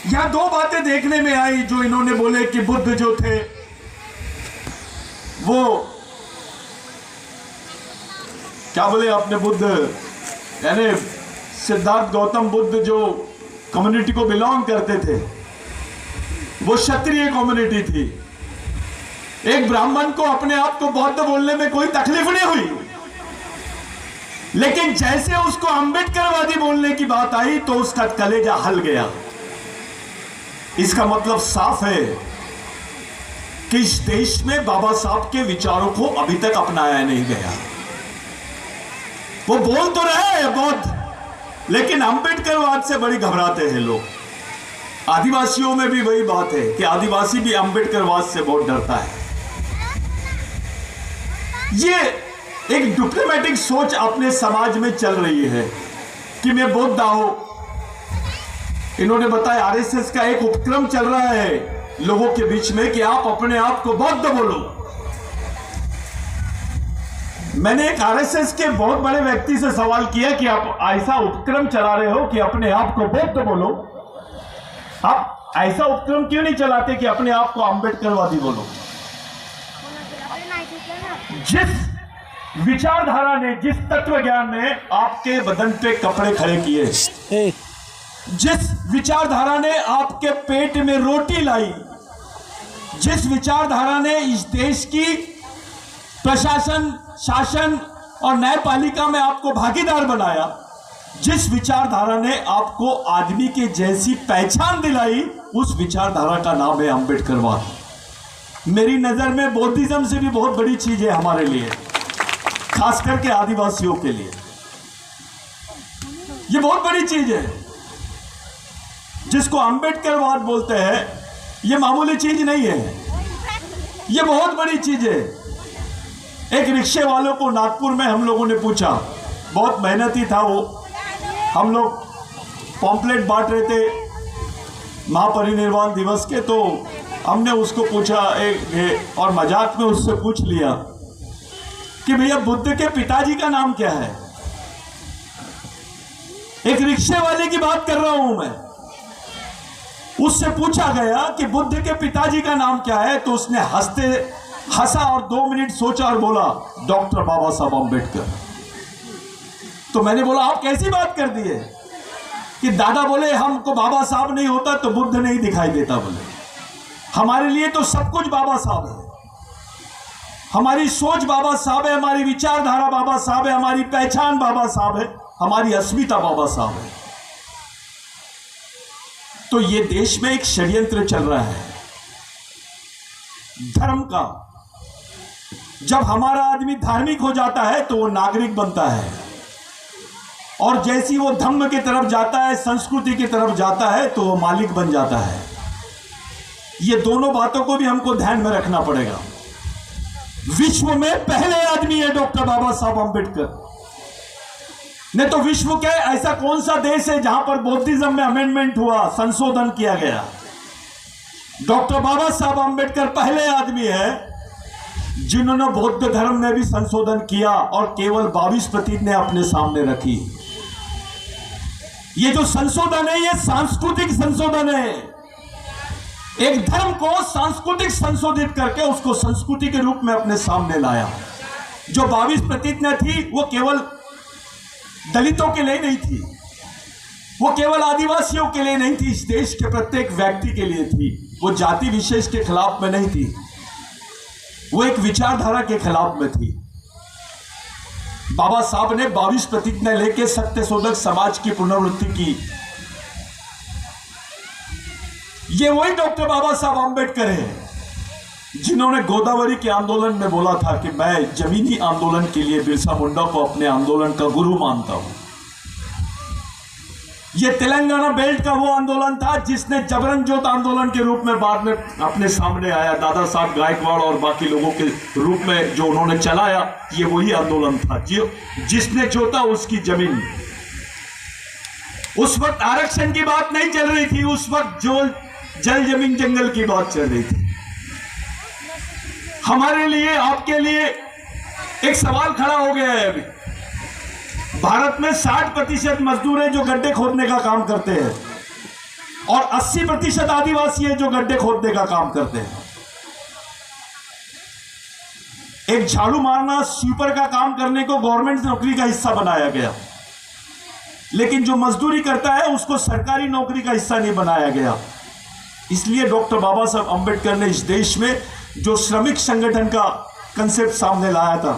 यहां दो बातें देखने में आई जो इन्होंने बोले कि बुद्ध जो थे वो क्या बोले आपने, बुद्ध यानी सिद्धार्थ गौतम बुद्ध जो कम्युनिटी को बिलोंग करते थे वो क्षत्रिय कम्युनिटी थी। एक ब्राह्मण को अपने आप को बौद्ध बोलने में कोई तकलीफ नहीं हुई, लेकिन जैसे उसको अंबेडकरवादी बोलने की बात आई तो उसका कलेजा हल गया। इसका मतलब साफ है कि इस देश में बाबा साहब के विचारों को अभी तक अपनाया नहीं गया। वो बोल तो रहे हैं बौद्ध, लेकिन अंबेडकरवाद से बड़ी घबराते हैं लोग। आदिवासियों में भी वही बात है कि आदिवासी भी अंबेडकरवाद से बहुत डरता है। ये एक डिप्लोमेटिक सोच अपने समाज में चल रही है कि मैं बौद्ध हूं। इन्होंने बताया आरएसएस का एक उपक्रम चल रहा है लोगों के बीच में कि आप अपने आप को बौद्ध बोलो। मैंने एक आरएसएस के बहुत बड़े व्यक्ति से सवाल किया कि आप ऐसा उपक्रम चला रहे हो कि अपने आप को बौद्ध बोलो, आप ऐसा उपक्रम क्यों नहीं चलाते कि अपने आप को अंबेडकरवादी बोलो? जिस विचारधारा ने, जिस तत्व ज्ञान ने आपके बदन पे कपड़े खड़े किए, जिस विचारधारा ने आपके पेट में रोटी लाई, जिस विचारधारा ने इस देश की प्रशासन, शासन और न्यायपालिका में आपको भागीदार बनाया, जिस विचारधारा ने आपको आदमी के जैसी पहचान दिलाई, उस विचारधारा का नाम है अंबेडकरवाद। मेरी नजर में बौद्धिज्म से भी बहुत बड़ी चीज है हमारे लिए, खास करके आदिवासियों के लिए। ये बहुत बड़ी चीज है जिसको अंबेडकरवाद बोलते हैं। ये मामूली चीज नहीं है, ये बहुत बड़ी चीज है। एक रिक्शे वालों को नागपुर में हम लोगों ने पूछा, बहुत मेहनती था वो, हम लोग पॉम्पलेट बांट रहे थे महापरिनिर्वाण दिवस के, तो हमने उसको पूछा और मजाक में उससे पूछ लिया कि भैया बुद्ध के पिताजी का नाम क्या है? एक रिक्शे वाले की बात कर रहा हूं मैं। उससे पूछा गया कि बुद्ध के पिताजी का नाम क्या है, तो उसने हंसा और 2 मिनट सोचा और बोला डॉक्टर बाबा साहब अम्बेडकर। तो मैंने बोला आप कैसी बात कर दिए कि दादा बोले हमको बाबा साहब नहीं होता तो बुद्ध नहीं दिखाई देता। बोले हमारे लिए तो सब कुछ बाबा साहब है, हमारी सोच बाबा साहब है, हमारी विचारधारा बाबा साहब है, हमारी पहचान बाबा साहब है, हमारी अस्मिता बाबा साहब है। तो ये देश में एक षड्यंत्र चल रहा है धर्म का। जब हमारा आदमी धार्मिक हो जाता है तो वो नागरिक बनता है, और जैसी वो धर्म की तरफ जाता है, संस्कृति की तरफ जाता है, तो वो मालिक बन जाता है। ये दोनों बातों को भी हमको ध्यान में रखना पड़ेगा। विश्व में पहले आदमी है डॉक्टर बाबा साहब अम्बेडकर। नहीं तो विश्व के ऐसा कौन सा देश है जहां पर बौद्धिज्म में अमेंडमेंट हुआ, संशोधन किया गया? डॉक्टर बाबा साहब अम्बेडकर पहले आदमी है जिन्होंने बौद्ध धर्म में भी संशोधन किया, और केवल 22% ने अपने सामने रखी। ये जो संशोधन है ये सांस्कृतिक संशोधन है। एक धर्म को सांस्कृतिक संशोधित करके उसको संस्कृति के रूप में अपने सामने लाया। जो 22% ने थी वो केवल दलितों के लिए नहीं थी, वो केवल आदिवासियों के लिए नहीं थी, इस देश के प्रत्येक व्यक्ति के लिए थी। वो जाति विशेष के खिलाफ में नहीं थी, वो एक विचारधारा के खिलाफ में थी। बाबा साहब ने 22% ने लेकर सत्यशोधक समाज की पुनर्वृत्ति की। ये वही डॉक्टर बाबा साहब अम्बेडकर है जिन्होंने गोदावरी के आंदोलन में बोला था कि मैं जमीनी आंदोलन के लिए बिरसा मुंडा को अपने आंदोलन का गुरु मानता हूं। ये तेलंगाना बेल्ट का वो आंदोलन था जिसने जबरन जोत आंदोलन के रूप में बाद में अपने सामने आया, दादा साहब गायकवाड़ और बाकी लोगों के रूप में जो उन्होंने चलाया। ये वही आंदोलन था जिसने जोता उसकी जमीन। उस वक्त आरक्षण की बात नहीं चल रही थी, उस वक्त जो जल जमीन जंगल की बात चल रही थी। हमारे लिए, आपके लिए एक सवाल खड़ा हो गया है। अभी भारत में 60% मजदूर हैं जो गड्ढे खोदने का काम करते हैं। और 80% आदिवासी है जो गड्ढे खोदने का काम करते हैं। एक झाड़ू मारना, स्वीपर का काम करने को गवर्नमेंट नौकरी का हिस्सा बनाया गया, लेकिन जो मजदूरी करता है उसको सरकारी नौकरी का हिस्सा नहीं बनाया गया। इसलिए डॉक्टर बाबा साहब अंबेडकर ने इस देश में जो श्रमिक संगठन का कंसेप्ट सामने लाया था,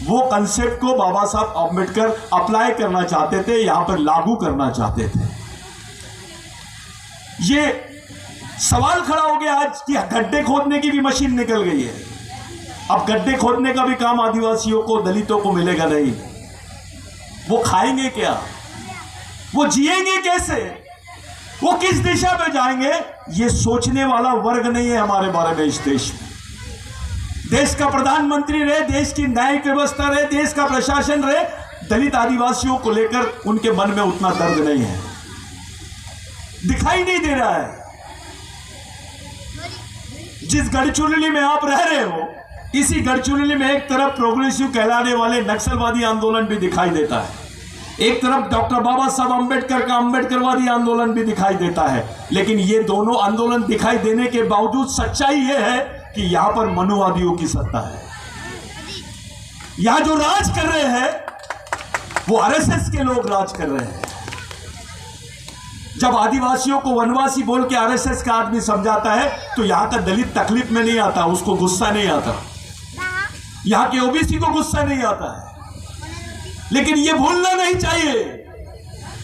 वो कंसेप्ट को बाबा साहब अंबेडकर अप्लाई करना चाहते थे, यहां पर लागू करना चाहते थे। ये सवाल खड़ा हो गया आज कि गड्ढे खोदने की भी मशीन निकल गई है। अब गड्ढे खोदने का भी काम आदिवासियों को, दलितों को मिलेगा नहीं। वो खाएंगे क्या? वो जिएंगे कैसे? वो किस दिशा में जाएंगे? ये सोचने वाला वर्ग नहीं है हमारे बारे में इस देश में। देश का प्रधानमंत्री रहे, देश की न्यायिक व्यवस्था रहे, देश का प्रशासन रहे, दलित आदिवासियों को लेकर उनके मन में उतना दर्द नहीं है, दिखाई नहीं दे रहा है। जिस गढ़चिरौली में आप रह रहे हो, इसी गढ़चिरौली में एक तरफ प्रोग्रेसिव कहलाने वाले नक्सलवादी आंदोलन भी दिखाई देता है, एक तरफ डॉक्टर बाबा साहब अंबेडकर का अंबेडकरवादी आंदोलन भी दिखाई देता है। लेकिन ये दोनों आंदोलन दिखाई देने के बावजूद सच्चाई ये है कि यहां पर मनुवादियों की सत्ता है। यहां जो राज कर रहे हैं वो आरएसएस के लोग राज कर रहे हैं। जब आदिवासियों को वनवासी बोल के आरएसएस का आदमी समझाता है तो यहां का दलित तकलीफ में नहीं आता, उसको गुस्सा नहीं आता, यहां के ओबीसी को गुस्सा नहीं आता है। लेकिन यह भूलना नहीं चाहिए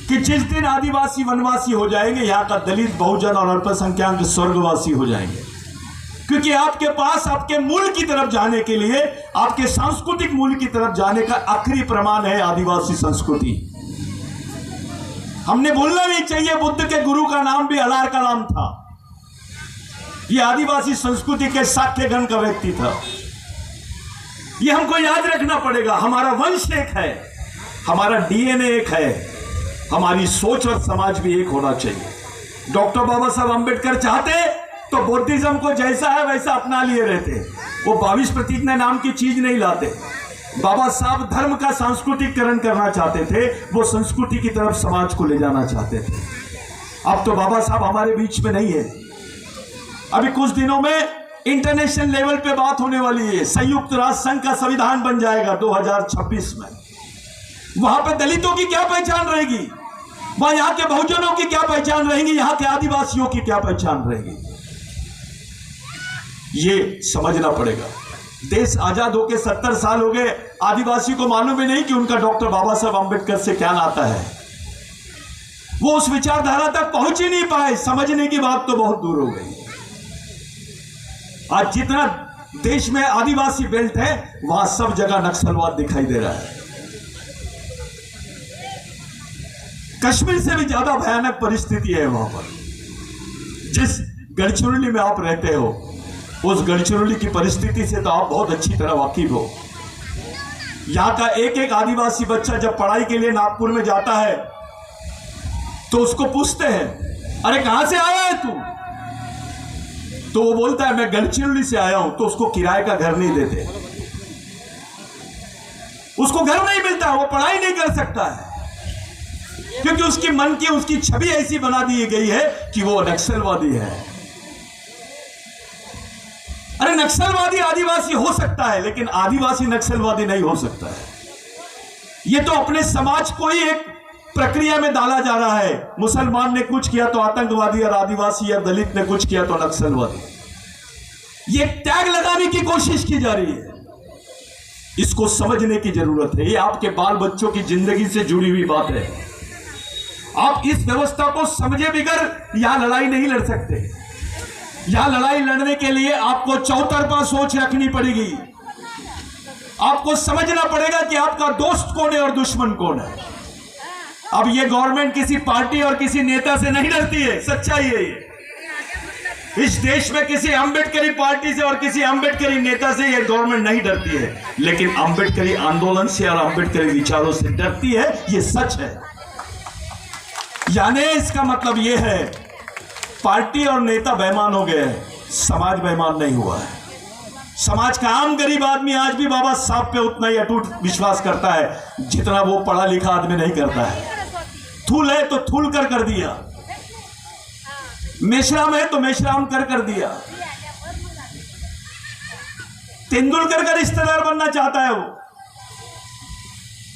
कि जिस दिन आदिवासी वनवासी हो जाएंगे, यहां का दलित, बहुजन और अल्पसंख्यक स्वर्गवासी हो जाएंगे। क्योंकि आपके पास आपके मूल की तरफ जाने के लिए, आपके सांस्कृतिक मूल की तरफ जाने का आखिरी प्रमाण है आदिवासी संस्कृति। हमने भूलना नहीं चाहिए, बुद्ध के गुरु का नाम भी अलार का नाम था। यह आदिवासी संस्कृति के साक्ष्य गण का व्यक्ति था। यह हमको याद रखना पड़ेगा। हमारा वंश एक है, हमारा डीएनए एक है, हमारी सोच और समाज भी एक होना चाहिए। डॉक्टर बाबा साहब अंबेडकर चाहते तो बौद्धिज्म को जैसा है वैसा अपना लिए रहते। वो 22 प्रतिज्ञा नाम की चीज नहीं लाते। बाबा साहब धर्म का सांस्कृतिकरण करना चाहते थे, वो संस्कृति की तरफ समाज को ले जाना चाहते थे। अब तो बाबा साहब हमारे बीच में नहीं है। अभी कुछ दिनों में इंटरनेशनल लेवल पे बात होने वाली है, संयुक्त राष्ट्र संघ का संविधान बन जाएगा 2026 में। वहां पे दलितों की क्या पहचान रहेगी? वहां यहाँ के बहुजनों की क्या पहचान रहेगी? यहाँ के आदिवासियों की क्या पहचान रहेगी? ये समझना पड़ेगा। देश आजाद होके 70 साल हो गए, आदिवासी को मालूम ही नहीं कि उनका डॉक्टर बाबा साहब अंबेडकर से क्या नाता है। वो उस विचारधारा तक पहुंच ही नहीं पाए। समझने की बात तो बहुत दूर हो गई। आज जितना देश में आदिवासी बेल्ट है, वहां सब जगह नक्सलवाद दिखाई दे रहा है। कश्मीर से भी ज्यादा भयानक परिस्थिति है वहां पर। जिस गढ़चिरौली में आप रहते हो, उस गढ़चिरौली की परिस्थिति से तो आप बहुत अच्छी तरह वाकिफ हो। यहां का एक एक आदिवासी बच्चा जब पढ़ाई के लिए नागपुर में जाता है तो उसको पूछते हैं, अरे कहां से आया है तू? तो वो बोलता है मैं गढ़चिरौली से आया हूं। तो उसको किराए का घर नहीं देते, उसको घर नहीं मिलता, वो पढ़ाई नहीं कर सकता है, क्योंकि उसकी मन की उसकी छवि ऐसी बना दी गई है कि वो नक्सलवादी है। अरे नक्सलवादी आदिवासी हो सकता है, लेकिन आदिवासी नक्सलवादी नहीं हो सकता है। ये तो अपने समाज को ही एक प्रक्रिया में डाला जा रहा है। मुसलमान ने कुछ किया तो आतंकवादी, और आदिवासी या दलित ने कुछ किया तो नक्सलवादी। ये टैग लगाने की कोशिश की जा रही है। इसको समझने की जरूरत है। ये आपके बाल बच्चों की जिंदगी से जुड़ी हुई बात है। आप इस व्यवस्था को समझे बगैर यहां लड़ाई नहीं लड़ सकते। यहां लड़ाई लड़ने के लिए आपको चौतरफा सोच रखनी पड़ेगी। आपको समझना पड़ेगा कि आपका दोस्त कौन है और दुश्मन कौन है। अब ये गवर्नमेंट किसी पार्टी और किसी नेता से नहीं डरती है, सच्चाई है ये। इस देश में किसी अंबेडकरी पार्टी से और किसी अंबेडकरी नेता से ये गवर्नमेंट नहीं डरती है, लेकिन अंबेडकरी आंदोलन से और अंबेडकरी विचारों से डरती है। ये सच है। यानी इसका मतलब ये है, पार्टी और नेता बेईमान हो गए हैं, समाज बेईमान नहीं हुआ है। समाज का आम गरीब आदमी आज भी बाबा साहब पे उतना ही अटूट विश्वास करता है जितना वो पढ़ा लिखा आदमी नहीं करता है। थूल है तो थूल कर दिया। मेश्राम है तो मेश्राम कर दिया। तेंदुलकर का रिश्तेदार बनना चाहता है वो,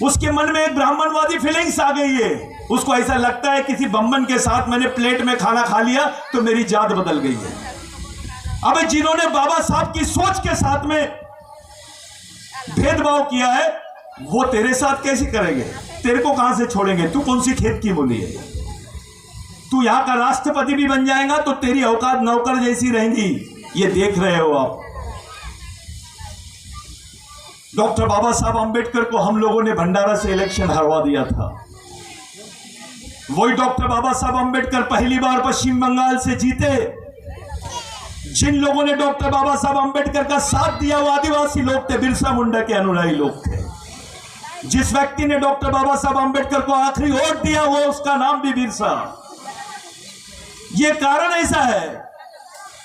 उसके मन में एक ब्राह्मणवादी फीलिंग्स आ गई है। उसको ऐसा लगता है किसी बम्बन के साथ मैंने प्लेट में खाना खा लिया तो मेरी जात बदल गई है। अब जिन्होंने बाबा साहब की सोच के साथ में भेदभाव किया है वो तेरे साथ कैसे करेंगे? तेरे को कहां से छोड़ेंगे? तू कौन सी खेत की मूली है? तू यहां का राष्ट्रपति भी बन जाएगा तो तेरी औकात नौकर जैसी रहेंगी। ये देख रहे हो आप। डॉक्टर बाबा साहब अंबेडकर को हम लोगों ने भंडारा से इलेक्शन हरवा दिया था। वही डॉक्टर बाबा साहब अंबेडकर पहली बार पश्चिम बंगाल से जीते। जिन लोगों ने डॉक्टर बाबा साहब अंबेडकर का साथ दिया वो आदिवासी लोग थे, बिरसा मुंडा के अनुयायी लोग थे। जिस व्यक्ति ने डॉक्टर बाबा साहब अंबेडकर को आखिरी वोट दिया वो उसका नाम भी बिरसा। ये कारण ऐसा है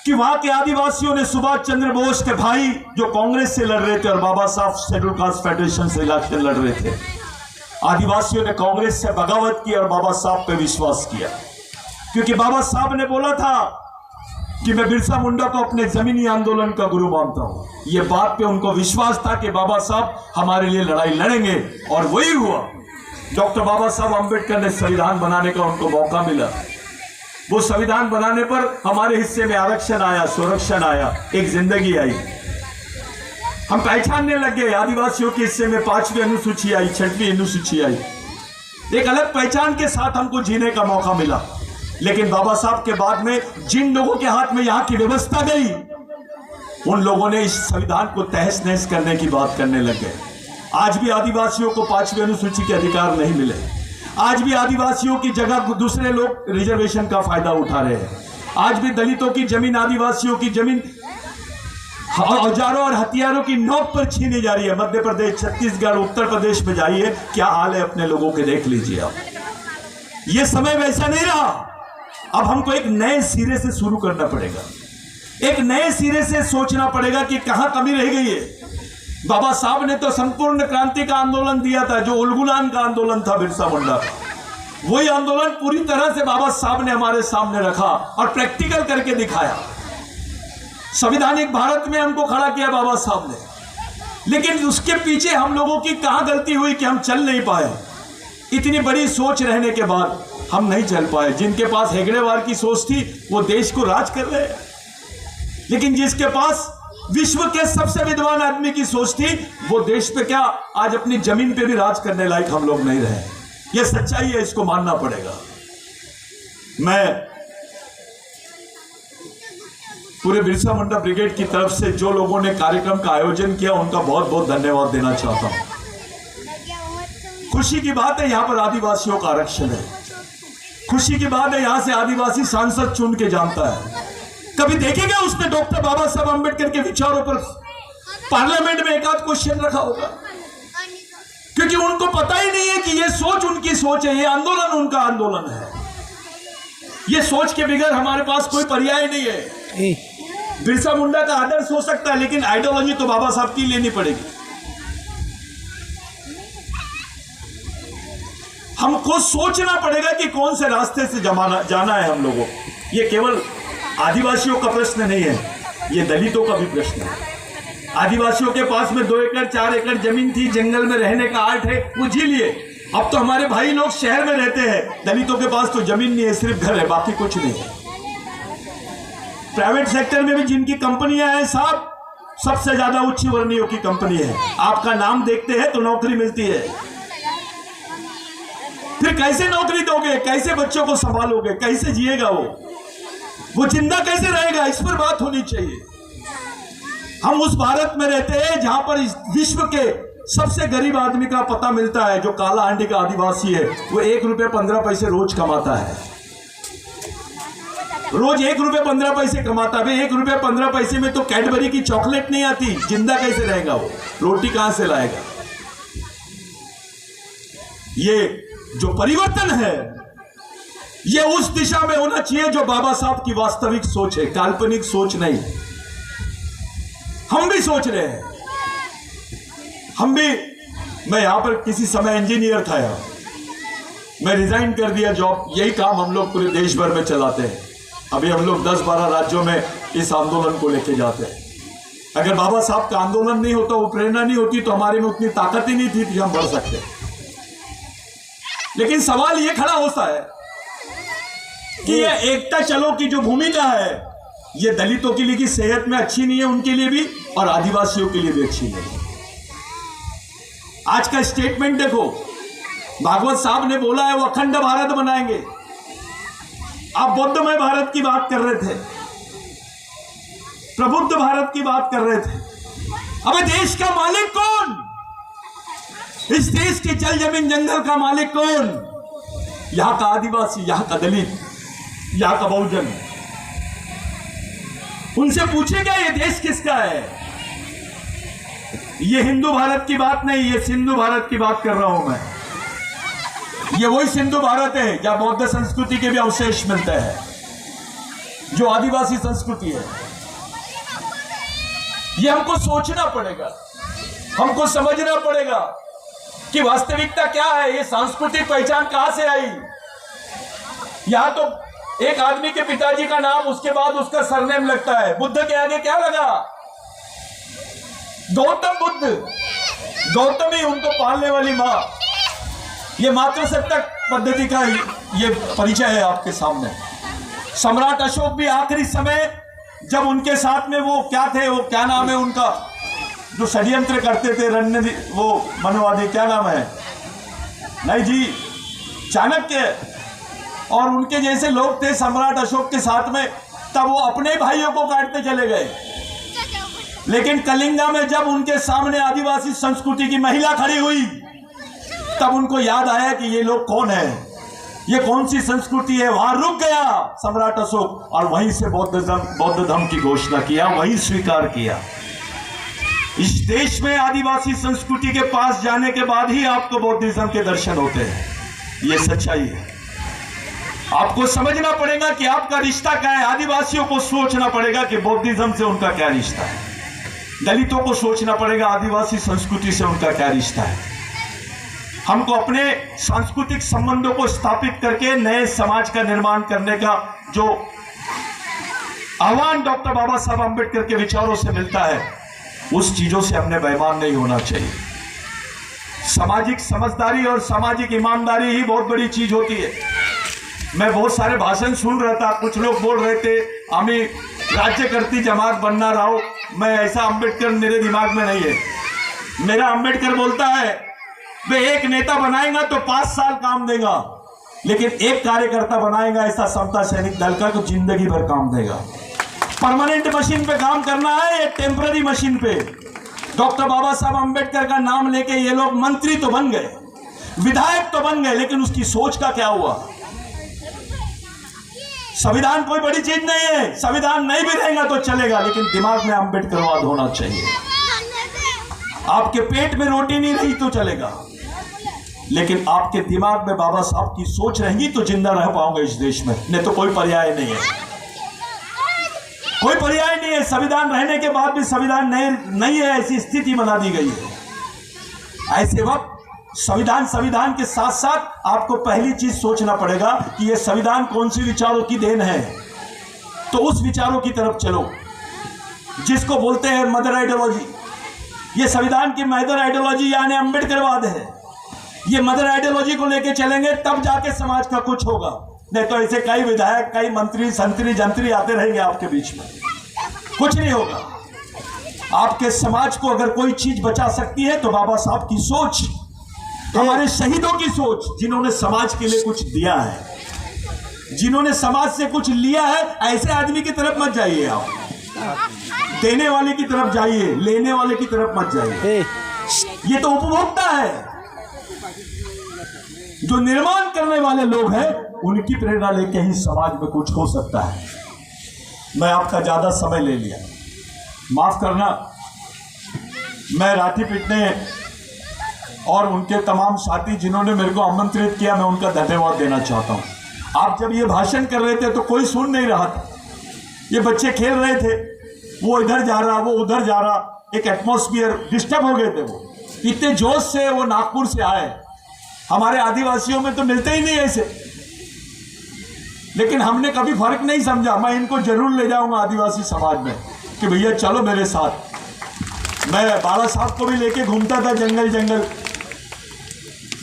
कि वहां के आदिवासियों ने सुभाष चंद्र बोस के भाई जो कांग्रेस से लड़ रहे थे और बाबा साहब शेड्यूल कास्ट फेडरेशन से इलेक्शन लड़ रहे थे, आदिवासियों ने कांग्रेस से बगावत की और बाबा साहब पे विश्वास किया। क्योंकि बाबा साहब ने बोला था कि मैं बिरसा मुंडा को अपने जमीनी आंदोलन का गुरु मानता हूं। यह बात पे उनको विश्वास था कि बाबा साहब हमारे लिए लड़ाई लड़ेंगे और वही हुआ। डॉक्टर बाबा साहब अंबेडकर ने संविधान बनाने का उनको मौका मिला। वो संविधान बनाने पर हमारे हिस्से में आरक्षण आया, संरक्षण आया, एक जिंदगी आई। हम पहचानने लग गए। आदिवासियों के हिस्से में 5वीं अनुसूची आई, 6वीं अनुसूची आई। एक अलग पहचान के साथ हमको जीने का मौका मिला। लेकिन बाबा साहब के बाद में जिन लोगों के हाथ में यहां की व्यवस्था गई उन लोगों ने इस संविधान को तहस नहस करने की बात करने लग गए। आज भी आदिवासियों को 5वीं अनुसूची के अधिकार नहीं मिले। आज भी आदिवासियों की जगह दूसरे लोग रिजर्वेशन का फायदा उठा रहे हैं। आज भी दलितों की जमीन, आदिवासियों की जमीन औजारों और हथियारों की नोक पर छीनी जा रही है। मध्य प्रदेश, छत्तीसगढ़, उत्तर प्रदेश में जाइए, क्या हाल है अपने लोगों के देख लीजिए आप। ये समय वैसा नहीं रहा। अब हमको एक नए सिरे से शुरू करना पड़ेगा। एक नए सिरे से सोचना पड़ेगा कि कहां कमी रह गई है। बाबा साहब ने तो संपूर्ण क्रांति का आंदोलन दिया था, जो उलगुलान का आंदोलन था बिरसा मुंडा का। वही आंदोलन पूरी तरह से बाबा साहब ने हमारे सामने रखा और प्रैक्टिकल करके दिखाया। संवैधानिक भारत में हमको खड़ा किया बाबा साहब ने। लेकिन उसके पीछे हम लोगों की कहां गलती हुई कि हम चल नहीं पाए। इतनी बड़ी सोच रहने के बाद हम नहीं चल पाए। जिनके पास हेगड़ेवार की सोच थी वो देश को राज कर रहे हैं, लेकिन जिसके पास विश्व के सबसे विद्वान आदमी की सोच थी वो देश पे क्या आज अपनी जमीन पे भी राज करने लायक हम लोग नहीं रहे। ये सच्चाई है, इसको मानना पड़ेगा। मैं पूरे बिरसा मुंडा ब्रिगेड की तरफ से जो लोगों ने कार्यक्रम का आयोजन किया उनका बहुत बहुत धन्यवाद देना चाहता हूं। खुशी की बात है यहां पर आदिवासियों का आरक्षण है। खुशी की बात है यहां से आदिवासी सांसद चुन के जानता है। कभी देखेगा उसने डॉक्टर बाबा साहब अंबेडकर के विचारों पर पार्लियामेंट में एक आध क्वेश्चन रखा होगा? क्योंकि उनको पता ही नहीं है कि ये सोच उनकी सोच है, ये आंदोलन उनका आंदोलन है। ये सोच के बगैर हमारे पास कोई पर्याय नहीं है। बिरसा मुंडा का आदर्श हो सकता है लेकिन आइडियोलॉजी तो बाबा साहब की लेनी पड़ेगी। हमको सोचना पड़ेगा कि कौन से रास्ते से जाना है हम लोगों। ये केवल आदिवासियों का प्रश्न नहीं है, ये दलितों का भी प्रश्न है। आदिवासियों के पास में 2 एकड़ 4 एकड़ जमीन थी, जंगल में रहने का आर्ट है, वो जी लिए। अब तो हमारे भाई लोग शहर में रहते हैं। दलितों के पास तो जमीन नहीं है, सिर्फ घर है, बाकी कुछ नहीं है। प्राइवेट सेक्टर में भी जिनकी कंपनियां हैं साहब, सबसे ज्यादा उच्च वर्णीयों की कंपनी है। आपका नाम देखते हैं तो नौकरी मिलती है। फिर कैसे नौकरी दोगे? कैसे बच्चों को संभालोगे? कैसे जिएगा वो जिंदा कैसे रहेगा? इस पर बात होनी चाहिए। हम उस भारत में रहते हैं जहां पर इस विश्व के सबसे गरीब आदमी का पता मिलता है, जो काला हांडी का आदिवासी है। वो 1 रुपये 15 पैसे रोज कमाता है। रोज 1 रुपये 15 पैसे कमाता है। 1 रुपये 15 पैसे में तो कैडबरी की चॉकलेट नहीं आती। जिंदा कैसे रहेगा वो? रोटी कहां से लाएगा? ये जो परिवर्तन है ये उस दिशा में होना चाहिए जो बाबा साहब की वास्तविक सोच है, काल्पनिक सोच नहीं। हम भी सोच रहे हैं। मैं यहां पर किसी समय इंजीनियर था यार, मैं रिजाइन कर दिया जॉब। यही काम हम लोग पूरे देश भर में चलाते हैं। अभी हम लोग 10-12 राज्यों में इस आंदोलन को लेके जाते हैं। अगर बाबा साहब का आंदोलन नहीं होता, वो प्रेरणा नहीं होती, तो हमारे में उतनी ताकत ही नहीं थी कि हम बढ़ सकते। लेकिन सवाल ये खड़ा होता है कि ये एकता चलो की जो भूमिका है, ये दलितों के लिए की सेहत में अच्छी नहीं है, उनके लिए भी, और आदिवासियों के लिए भी अच्छी नहीं है। आज का स्टेटमेंट देखो, भागवत साहब ने बोला है वो अखंड भारत बनाएंगे। आप बौद्धमय भारत की बात कर रहे थे, प्रबुद्ध भारत की बात कर रहे थे। अबे देश का मालिक कौन? इस देश के जल जमीन जंगल का मालिक कौन? यहां का आदिवासी, यहां का दलित, यहां का बहुजन। उनसे पूछेगा ये देश किसका है? ये हिंदू भारत की बात नहीं, ये सिंधु भारत की बात कर रहा हूं मैं। ये वही सिंधु भारत है जहां बौद्ध संस्कृति के भी अवशेष मिलते हैं, जो आदिवासी संस्कृति है। ये हमको सोचना पड़ेगा, हमको समझना पड़ेगा कि वास्तविकता क्या है, ये सांस्कृतिक पहचान कहां से आई। यहां तो एक आदमी के पिताजी का नाम, उसके बाद उसका सरनेम लगता है। बुद्ध के आगे क्या लगा? गौतम बुद्ध, गौतमी उनको पालने वाली मां। ये मातृसत्तक पद्धति का ये परिचय है आपके सामने। सम्राट अशोक भी आखिरी समय जब उनके साथ में वो क्या थे, वो क्या नाम है उनका, जो षड्यंत्र करते थे, रणनीति, वो मनवादी, क्या नाम है, नहीं जी, चाणक्य और उनके जैसे लोग थे सम्राट अशोक के साथ में, तब वो अपने भाइयों को काटते चले गए। लेकिन कलिंगा में जब उनके सामने आदिवासी संस्कृति की महिला खड़ी हुई, तब उनको याद आया कि ये लोग कौन है, ये कौन सी संस्कृति है। वहां रुक गया सम्राट अशोक और वहीं से बौद्ध धर्म की घोषणा किया, वहीं स्वीकार किया। इस देश में आदिवासी संस्कृति के पास जाने के बाद ही आपको बौद्धिज्म के दर्शन होते हैं। ये सच्चाई है। आपको समझना पड़ेगा कि आपका रिश्ता क्या है। आदिवासियों को सोचना पड़ेगा कि बौद्धिज्म से उनका क्या रिश्ता है। दलितों को सोचना पड़ेगा आदिवासी संस्कृति से उनका क्या रिश्ता है। हमको अपने सांस्कृतिक संबंधों को स्थापित करके नए समाज का निर्माण करने का जो आह्वान डॉक्टर बाबा साहब अम्बेडकर के विचारों से मिलता है, उस चीजों से हमने बेईमान नहीं होना चाहिए। सामाजिक समझदारी और सामाजिक ईमानदारी ही बहुत बड़ी चीज होती है। मैं बहुत सारे भाषण सुन रहा था, कुछ लोग बोल रहे थे हमें राज्य करती जमात बनना रहो। मैं ऐसा अम्बेडकर मेरे दिमाग में नहीं है। मेरा अम्बेडकर बोलता है वे एक नेता बनाएगा तो 5 साल काम देगा, लेकिन एक कार्यकर्ता बनाएगा ऐसा समता सैनिक दल का तो जिंदगी भर काम देगा। परमानेंट मशीन पे काम करना है, ये टेम्पररी मशीन पे। डॉक्टर बाबा साहब अम्बेडकर का नाम लेके ये लोग मंत्री तो बन गए, विधायक तो बन गए, लेकिन उसकी सोच का क्या हुआ? संविधान कोई बड़ी चीज नहीं है। संविधान नहीं भी रहेगा तो चलेगा, लेकिन दिमाग में अम्बेडकरवाद होना चाहिए। आपके पेट में रोटी नहीं रही तो चलेगा, लेकिन आपके दिमाग में बाबा साहब की सोच रहेगी तो जिंदा रह पाओगे इस देश में। नहीं तो कोई पर्याय नहीं है, कोई पर्याय नहीं है। संविधान रहने के बाद भी संविधान नहीं है, ऐसी स्थिति बना दी गई है। ऐसे वक्त संविधान के साथ साथ आपको पहली चीज सोचना पड़ेगा कि यह संविधान कौन सी विचारों की देन है, तो उस विचारों की तरफ चलो जिसको बोलते हैं मदर आइडियोलॉजी। ये संविधान की मदर आइडियोलॉजी यानी अम्बेडकरवाद है। ये मदर आइडियोलॉजी को लेके चलेंगे तब जाके समाज का कुछ होगा, नहीं तो ऐसे कई विधायक, कई मंत्री, संतरी, जंतरी आते रहेंगे आपके बीच में, कुछ नहीं होगा। आपके समाज को अगर कोई चीज बचा सकती है तो बाबा साहब की सोच, हमारे शहीदों की सोच, जिन्होंने समाज के लिए कुछ दिया है, जिन्होंने समाज से कुछ लिया है, ऐसे आदमी की तरफ मत जाइए। आप देने वाले की तरफ जाइए, लेने वाले की तरफ मत जाइए। ये तो उपभोक्ता है। जो निर्माण करने वाले लोग हैं, उनकी प्रेरणा लेके ही समाज में कुछ हो सकता है। मैं आपका ज्यादा समय ले लिया, माफ करना। मैं राठी पिटने और उनके तमाम साथी जिन्होंने मेरे को आमंत्रित किया, मैं उनका धन्यवाद देना चाहता हूं। आप जब ये भाषण कर रहे थे तो कोई सुन नहीं रहा था। ये बच्चे खेल रहे थे, वो इधर जा रहा, वो उधर जा रहा, एक एटमॉस्फेयर डिस्टर्ब हो गए थे। वो इतने जोश से वो नागपुर से आए। हमारे आदिवासियों में तो मिलते ही नहीं ऐसे। लेकिन हमने कभी फर्क नहीं समझा। मैं इनको जरूर ले जाऊंगा आदिवासी समाज में कि भैया चलो मेरे साथ। मैं बाला साहब को भी लेके घूमता था जंगल जंगल,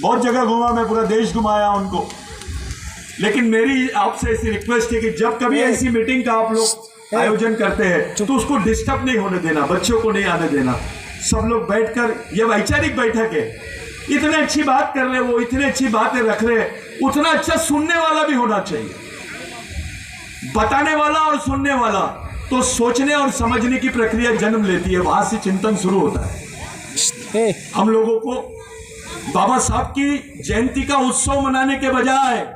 बहुत जगह घूमा, मैं पूरा देश घुमाया उनको। लेकिन मेरी आपसे ऐसी रिक्वेस्ट है कि जब कभी ऐसी मीटिंग का आप लोग आयोजन करते हैं तो उसको डिस्टर्ब नहीं होने देना, बच्चों को नहीं आने देना। सब लोग बैठकर, ये वैचारिक बैठक है, इतने अच्छी बात कर रहे, वो इतनी अच्छी बातें रख रहे, उतना अच्छा सुनने वाला भी होना चाहिए। बताने वाला और सुनने वाला, तो सोचने और समझने की प्रक्रिया जन्म लेती है, वहां से चिंतन शुरू होता है। हम लोगों को बाबा साहब की जयंती का उत्सव मनाने के बजाय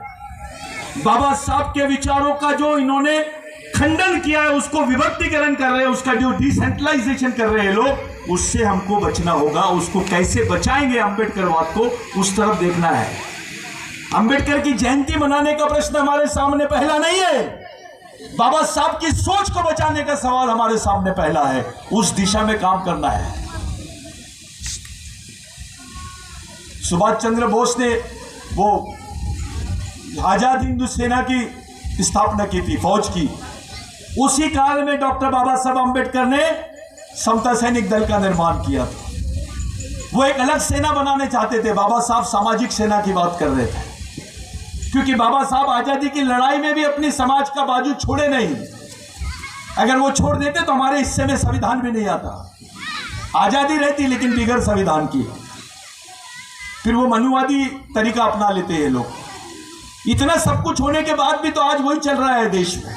बाबा साहब के विचारों का जो इन्होंने खंडन किया है, उसको विभक्तिकरण कर रहे हैं, उसका जो डिसेंट्रलाइजेशन कर रहे हैं लोग, उससे हमको बचना होगा। उसको कैसे बचाएंगे अम्बेडकरवाद को, उस तरफ देखना है। अम्बेडकर की जयंती मनाने का प्रश्न हमारे सामने पहला नहीं है, बाबा साहब की सोच को बचाने का सवाल हमारे सामने पहला है। उस दिशा में काम करना है। सुभाष चंद्र बोस ने वो आजाद हिंदू सेना की स्थापना की थी, फौज की। उसी काल में डॉक्टर बाबा साहब अम्बेडकर ने समता सैनिक दल का निर्माण किया था। वो एक अलग सेना बनाने चाहते थे, बाबा साहब सामाजिक सेना की बात कर रहे थे, क्योंकि बाबा साहब आजादी की लड़ाई में भी अपनी समाज का बाजू छोड़े नहीं। अगर वो छोड़ देते तो हमारे हिस्से में संविधान भी नहीं आता, आजादी रहती लेकिन बिगैर संविधान की। फिर वो मनुवादी तरीका अपना लेते हैं लोग। इतना सब कुछ होने के बाद भी तो आज वही चल रहा है देश में।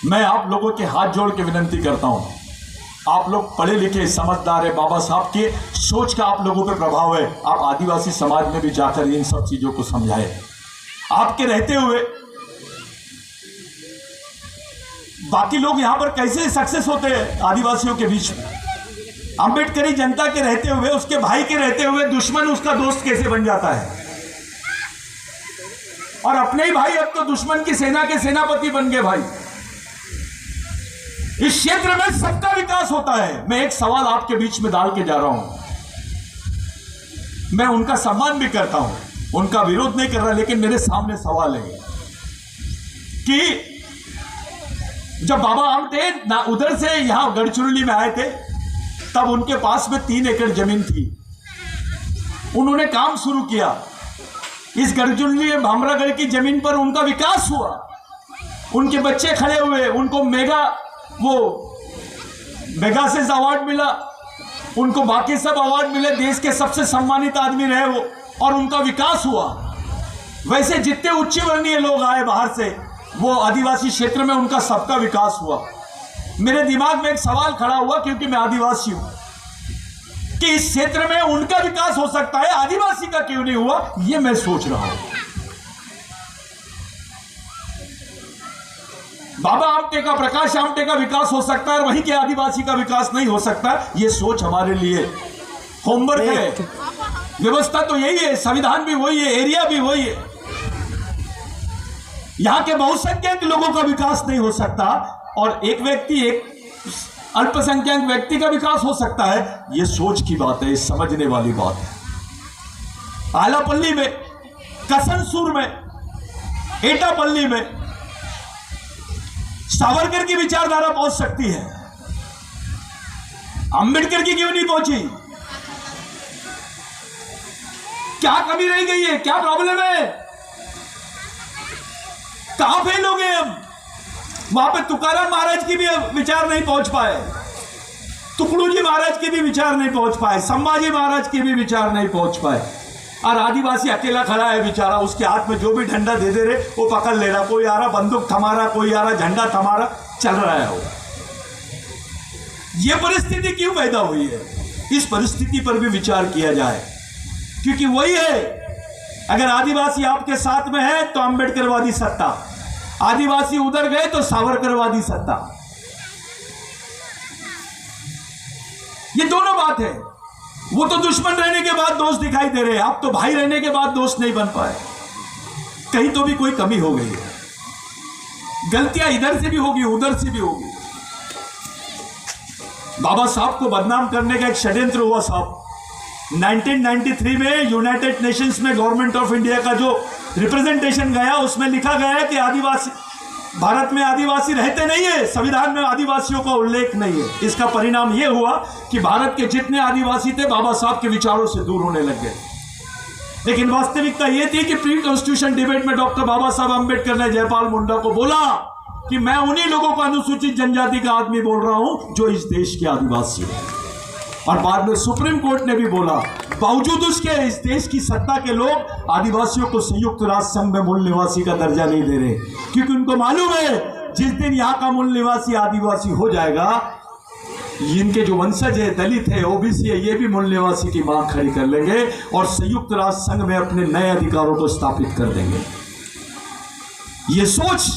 मैं आप लोगों के हाथ जोड़ के विनती करता हूं, आप लोग पढ़े लिखे समझदार है, बाबा साहब के सोच का आप लोगों पे प्रभाव है, आप आदिवासी समाज में भी जाकर इन सब चीजों को समझाएं। आपके रहते हुए बाकी लोग यहां पर कैसे सक्सेस होते हैं आदिवासियों के बीच में? अंबेडकरी जनता के रहते हुए, उसके भाई के रहते हुए दुश्मन उसका दोस्त कैसे बन जाता है? और अपने ही भाई अब तो दुश्मन की सेना के सेनापति बन गए भाई। इस क्षेत्र में सबका विकास होता है। मैं एक सवाल आपके बीच में डाल के जा रहा हूं, मैं उनका सम्मान भी करता हूं, उनका विरोध नहीं कर रहा, लेकिन मेरे सामने सवाल है कि जब बाबा हम थे ना, उधर से यहां गढ़चिरौली में आए थे, तब उनके पास में 3 एकड़ जमीन थी। उन्होंने काम शुरू किया, इस गढ़चिरौली भामरागढ़ की जमीन पर उनका विकास हुआ, उनके बच्चे खड़े हुए, उनको मेगासेस अवार्ड मिला, उनको बाकी सब अवार्ड मिले, देश के सबसे सम्मानित आदमी रहे वो, और उनका विकास हुआ। वैसे जितने उच्च वर्णीय लोग आए बाहर से, वो आदिवासी क्षेत्र में उनका सबका विकास हुआ। मेरे दिमाग में एक सवाल खड़ा हुआ, क्योंकि मैं आदिवासी हूं, कि इस क्षेत्र में उनका विकास हो सकता है, आदिवासी का क्यों नहीं हुआ? ये मैं सोच रहा हूं। बाबा आमटे का, प्रकाश आमटे का विकास हो सकता है और वहीं के आदिवासी का विकास नहीं हो सकता। ये सोच हमारे लिए होमवर्क है। व्यवस्था तो यही है, संविधान भी वही है, एरिया भी वही है। यहां के बहुसंख्यक लोगों का विकास नहीं हो सकता और एक व्यक्ति, एक अल्पसंख्यक व्यक्ति का विकास हो सकता है। यह सोच की बात है, ये समझने वाली बात है। आलापल्ली में, कसनसुर में, एटापल्ली में सावरकर की विचारधारा पहुंच सकती है, अंबेडकर की क्यों नहीं पहुंची? क्या कमी रह गई है? क्या प्रॉब्लम है? कहां फेल हो गए हम? वहां पे तुकाराम महाराज की भी विचार नहीं पहुंच पाए, तुकडू जी महाराज के भी विचार नहीं पहुंच पाए, संभाजी महाराज के भी विचार नहीं पहुंच पाए, और आदिवासी अकेला खड़ा है बेचारा, उसके हाथ में जो भी डंडा दे दे रहे वो पकड़ ले रहा, कोई आ रहा बंदूक थमा रहा, कोई आ रहा झंडा थमा रहा, चल रहा है वो। ये परिस्थिति क्यों पैदा हुई है? इस परिस्थिति पर भी विचार किया जाए, क्योंकि वही है, अगर आदिवासी आपके साथ में है तो अंबेडकरवादी सत्ता, आदिवासी उधर गए तो सावरकरवादी सत्ता। ये दोनों बात है। वो तो दुश्मन रहने के बाद दोस्त दिखाई दे रहे हैं, आप तो भाई रहने के बाद दोस्त नहीं बन पाए। कहीं तो भी कोई कमी हो गई है, गलतियां इधर से भी होगी, उधर से भी होगी। बाबा साहब को बदनाम करने का एक षड्यंत्र हुआ साहब। 1993 में यूनाइटेड नेशंस में गवर्नमेंट ऑफ इंडिया का जो रिप्रेजेंटेशन गया, उसमें लिखा गया है कि आदिवासी भारत में आदिवासी रहते नहीं है, संविधान में आदिवासियों का उल्लेख नहीं है। इसका परिणाम यह हुआ कि भारत के जितने आदिवासी थे बाबा साहब के विचारों से दूर होने लग गए। लेकिन वास्तविकता यह थी कि प्री कॉन्स्टिट्यूशन डिबेट में डॉक्टर बाबा साहब अंबेडकर ने जयपाल मुंडा को बोला कि मैं उन्हीं लोगों को अनुसूचित जनजाति का आदमी बोल रहा हूं जो इस देश के आदिवासी हैं। और बाद में सुप्रीम कोर्ट ने भी बोला, बावजूद उसके इस देश की सत्ता के लोग आदिवासियों को संयुक्त राष्ट्र संघ में मूल निवासी का दर्जा नहीं दे रहे, क्योंकि उनको मालूम है जिस दिन यहाँ का मूल निवासी आदिवासी हो जाएगा, इनके जो वंशज है, दलित है, ओबीसी है, ये भी मूल निवासी की मांग खड़ी कर लेंगे और संयुक्त राष्ट्र संघ में अपने नए अधिकारों को स्थापित कर देंगे। ये सोच,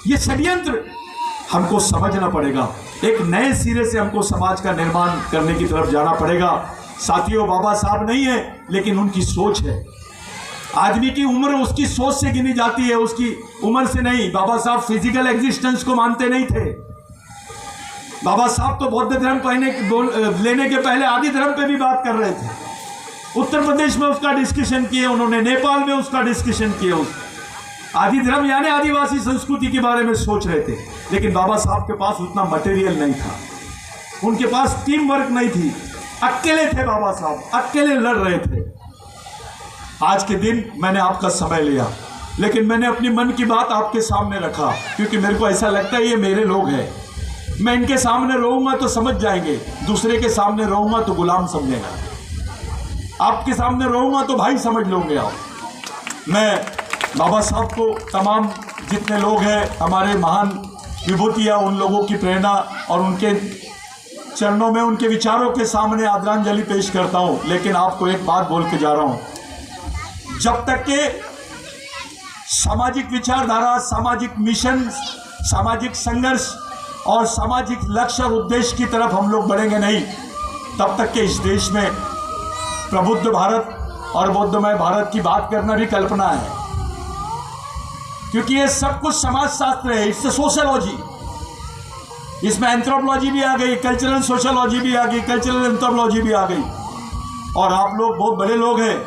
ये षड्यंत्र हमको समझना पड़ेगा। एक नए सिरे से हमको समाज का निर्माण करने की तरफ जाना पड़ेगा। साथियों, बाबा साहब नहीं है, लेकिन उनकी सोच है। आदमी की उम्र उसकी सोच से गिनी जाती है, उसकी उम्र से नहीं। बाबा साहब फिजिकल एग्जिस्टेंस को मानते नहीं थे। बाबा साहब तो बौद्ध धर्म लेने के पहले आदि धर्म पे भी बात कर रहे थे। उत्तर प्रदेश में उसका डिस्कशन किए उन्होंने, नेपाल में उसका डिस्कशन किए। आदि धर्म यानी आदिवासी संस्कृति के बारे में सोच रहे थे, लेकिन बाबा साहब के पास उतना मटेरियल नहीं था, उनके पास टीम वर्क नहीं थी, अकेले थे बाबा साहब, अकेले लड़ रहे थे। आज के दिन मैंने आपका समय लिया, लेकिन मैंने अपनी मन की बात आपके सामने रखा, क्योंकि मेरे को ऐसा लगता है ये मेरे लोग हैं। मैं इनके सामने रोऊंगा तो समझ जाएंगे, दूसरे के सामने रोऊंगा तो गुलाम समझेगा, आपके सामने रोऊंगा तो भाई समझ लोगे आप। मैं बाबा साहब को, तमाम जितने लोग हैं हमारे महान विभूतियाँ, उन लोगों की प्रेरणा और उनके चरणों में, उनके विचारों के सामने आदरांजलि पेश करता हूँ। लेकिन आपको एक बात बोल के जा रहा हूँ, जब तक के सामाजिक विचारधारा, सामाजिक मिशन, सामाजिक संघर्ष और सामाजिक लक्ष्य और उद्देश्य की तरफ हम लोग बढ़ेंगे नहीं, तब तक के इस देश में प्रबुद्ध भारत और बौद्धमय भारत की बात करना भी कल्पना है, क्योंकि ये सब कुछ समाजशास्त्र है, इससे सोशलॉजी, इसमें एंथ्रोपोलॉजी भी आ गई, कल्चरल सोशलॉजी भी आ गई, कल्चरल एंथ्रोपोलॉजी भी आ गई। और आप लोग बहुत बड़े लोग हैं,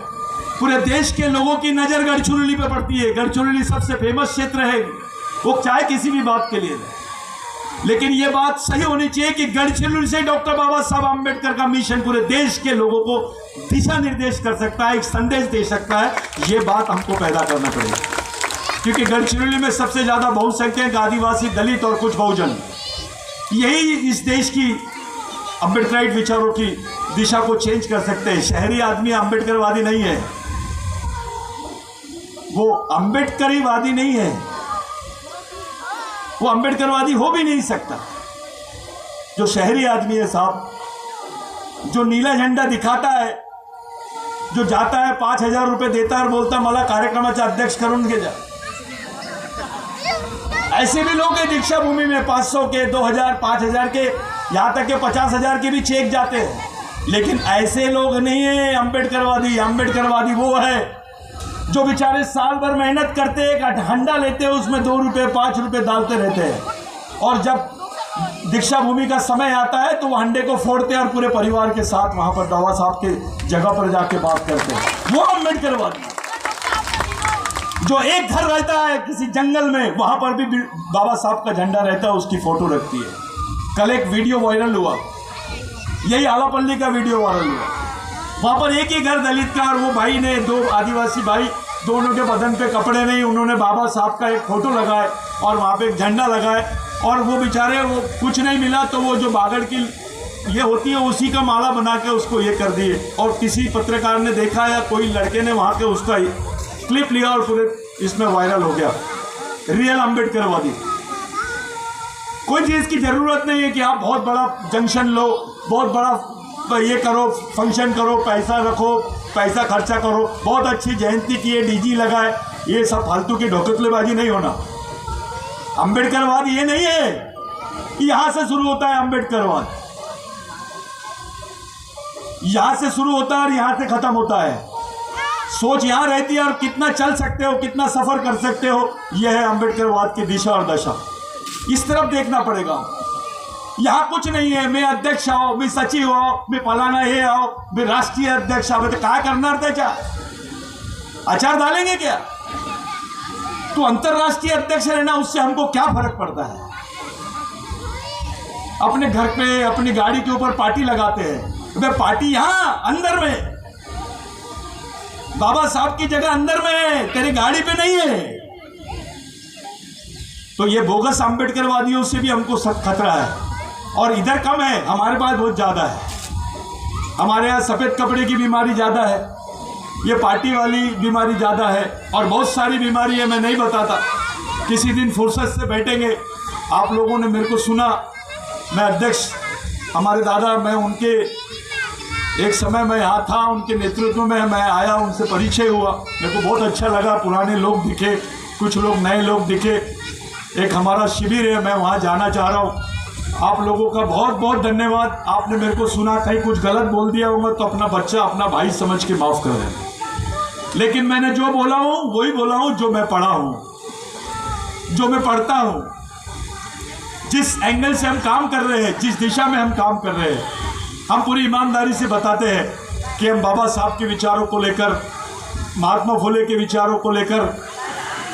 पूरे देश के लोगों की नज़र गढ़चिरौली पे पड़ती है। गढ़चिरौली सबसे फेमस क्षेत्र है, वो चाहे किसी भी बात के लिए, लेकिन ये बात सही होनी चाहिए कि गढ़चिरौली से डॉक्टर बाबा साहब आम्बेडकर का मिशन पूरे देश के लोगों को दिशा निर्देश कर सकता है, एक संदेश दे सकता है। ये बात हमको पैदा करना पड़ेगा, क्योंकि गढ़चिरौली में सबसे ज़्यादा बहुसंख्यक आदिवासी, दलित और कुछ बहुजन, यही इस देश की अम्बेडकराइट विचारों की दिशा को चेंज कर सकते हैं। शहरी आदमी अम्बेडकरवादी नहीं है, वो अम्बेडकरीवादी नहीं है, वो अम्बेडकरवादी हो भी नहीं सकता। जो शहरी आदमी है साहब, जो नीला झंडा दिखाता है, जो जाता है 5,000 रुपये देता है और बोलता मला कार्यक्रमाचे अध्यक्ष करून घे जा, ऐसे भी लोग हैं दीक्षा भूमि में 500 के, 2,000, 5,000 के, यहाँ तक के 50,000 के भी चेक जाते हैं। लेकिन ऐसे लोग नहीं है अम्बेडकरवादी। अम्बेडकरवादी वो है जो बेचारे साल भर मेहनत करते हैं, एक हंडा लेते हैं, उसमें 2 रुपये 5 रुपये डालते रहते हैं, और जब दीक्षा भूमि का समय आता है तो वो हंडे को फोड़ते हैं और पूरे परिवार के साथ वहाँ पर बाबा साहब के जगह पर जाके बात करते हैं। वो अम्बेडकरवादी जो एक घर रहता है किसी जंगल में, वहाँ पर भी बाबा साहब का झंडा रहता है, उसकी फोटो रखती है। कल एक वीडियो वायरल हुआ, यही आलापल्ली का वीडियो वायरल हुआ, वहाँ पर एक ही घर दलित का, और वो भाई ने, 2 आदिवासी भाई, दोनों के बदन पे कपड़े नहीं, उन्होंने बाबा साहब का एक फोटो लगाए और वहाँ पे एक झंडा लगाए, और वो बेचारे, वो कुछ नहीं मिला तो वो जो बागड़ की ये होती है उसी का माला बना के उसको ये कर दिए। और किसी पत्रकार ने देखा या कोई लड़के ने वहाँ के उसका क्लिप लिया और पूरे इसमें वायरल हो गया। रियल अम्बेडकरवादी। कोई चीज़ की ज़रूरत नहीं है कि आप बहुत बड़ा जंक्शन लो, बहुत बड़ा ये करो, फंक्शन करो, पैसा रखो, पैसा खर्चा करो, बहुत अच्छी जयंती की है, डीजी लगाए, ये सब फालतू की ढोकतलेबाजी नहीं होना। अम्बेडकरवाद ये नहीं है, यहाँ से शुरू होता है अम्बेडकरवाद, यहाँ से शुरू होता है और यहाँ से खत्म होता है। सोच यहाँ रहती है और कितना चल सकते हो, कितना सफर कर सकते हो, यह है अम्बेडकरवाद की दिशा और दशा। इस तरफ देखना पड़ेगा। यहाँ कुछ नहीं है, मैं अध्यक्ष आओ, मैं सचिव आओ, मैं फलाना ये आओ, मैं राष्ट्रीय अध्यक्ष आओ, तो क्या करना त्याचा आचार डालेंगे क्या? तो अंतरराष्ट्रीय अध्यक्ष रहना उससे हमको क्या फर्क पड़ता है? अपने घर पे अपनी गाड़ी के ऊपर पार्टी लगाते हैं। वे पार्टी यहां अंदर में, बाबा साहब की जगह अंदर में है, तेरी गाड़ी पे नहीं है। तो ये बोगस आंबेडकरवादियों से भी हमको सख्त खतरा है। और इधर कम है, हमारे पास बहुत ज्यादा है। हमारे यहाँ सफेद कपड़े की बीमारी ज्यादा है, ये पार्टी वाली बीमारी ज़्यादा है, और बहुत सारी बीमारी है, मैं नहीं बताता। किसी दिन फुर्सत से बैठेंगे। आप लोगों ने मेरे को सुना, मैं अध्यक्ष हमारे दादा, मैं उनके एक समय मैं यहाँ था, उनके नेतृत्व में मैं आया, उनसे परिचय हुआ, मेरे को बहुत अच्छा लगा। पुराने लोग दिखे, कुछ लोग नए लोग दिखे। एक हमारा शिविर है, मैं वहाँ जाना चाह रहा हूँ। आप लोगों का बहुत बहुत धन्यवाद। आपने मेरे को सुना, कहीं कुछ गलत बोल दिया होगा तो अपना बच्चा अपना भाई समझ के माफ़ कर देना। लेकिन मैंने जो बोला हूँ वही बोला हूँ, जो मैं पढ़ा हूँ, जो मैं पढ़ता हूँ। जिस एंगल से हम काम कर रहे हैं, जिस दिशा में हम काम कर रहे हैं, हम पूरी ईमानदारी से बताते हैं कि हम बाबा साहब के विचारों को लेकर, महात्मा फुले के विचारों को लेकर,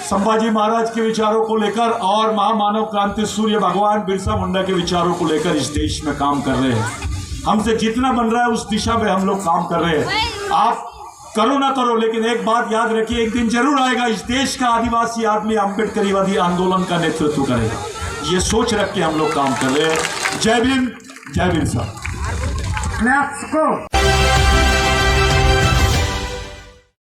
संभाजी महाराज के विचारों को लेकर और महामानव क्रांति सूर्य भगवान बिरसा मुंडा के विचारों को लेकर इस देश में काम कर रहे हैं। हमसे जितना बन रहा है उस दिशा में हम लोग काम कर रहे हैं। आप करो ना करो, लेकिन एक बात याद रखिए, एक दिन जरूर आएगा इस देश का आदिवासी आदमी अम्बेडकरीवादी आंदोलन का नेतृत्व करेगा। ये सोच रख के हम लोग काम कर रहे हैं। जय भीम, जय बिरसा।